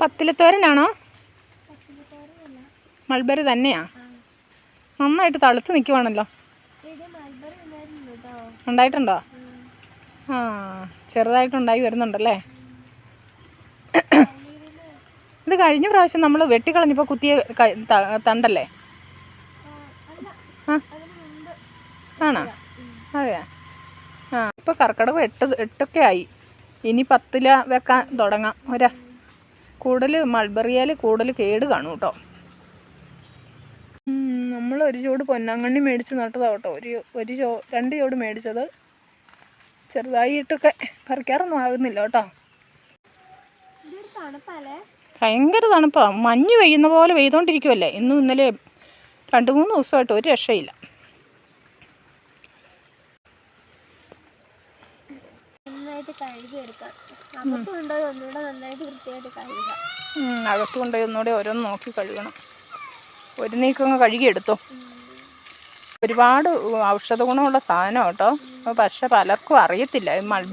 പത്തിലത്തോരനാണോ? Mulberry തന്നെയാ? നന്നായിട്ട് തളുത്ത് നിൽക്കുവാണല്ലോ. ഉണ്ടായിട്ടുണ്ടോ? ആ, ചെറുതായിട്ടുണ്ടായി വരുന്നുണ്ടല്ലേ. ഇത് കഴിഞ്ഞ പ്രാവശ്യം നമ്മൾ വെട്ടിക്കളഞ്ഞപ്പോൾ കുത്തിയ തണ്ടല്ലേ? ആ, ആണോ? അതെയാ. ആ, ഇപ്പോൾ കർക്കിടകം 8 ആയി. ഇനി 10 വെക്കാൻ തുടങ്ങാം. കൂടുതൽ മൾബറിയാൽ കൂടുതൽ കേട് കാണും കേട്ടോ. നമ്മൾ ഒരു ചൂട് പൊന്നാങ്കണ്ണി മേടിച്ച് നട്ടതാണ് കേട്ടോ. ഒരു 2 ചൂട് മേടിച്ചത്. ചെറുതായിട്ടൊക്കെ പറിക്കാറൊന്നും ആകുന്നില്ല കേട്ടോ. ഭയങ്കര തണുപ്പാണ്. മഞ്ഞ് പെയ്യുന്ന പോലെ പെയ്തുകൊണ്ടിരിക്കുമല്ലേ. ഇന്നും ഇന്നലെ 2-3 ദിവസമായിട്ട് ഒരു രക്ഷയില്ല. അകത്ത് കൊണ്ടുപോയി ഒന്നുകൂടെ ഓരോന്ന് നോക്കി കഴുകണം. ഒരു നീക്കങ്ങ് കഴുകിയെടുത്തോ. ഒരുപാട് ഔഷധ ഗുണമുള്ള സാധനം കേട്ടോ. പക്ഷെ പലർക്കും അറിയത്തില്ല മൾബറി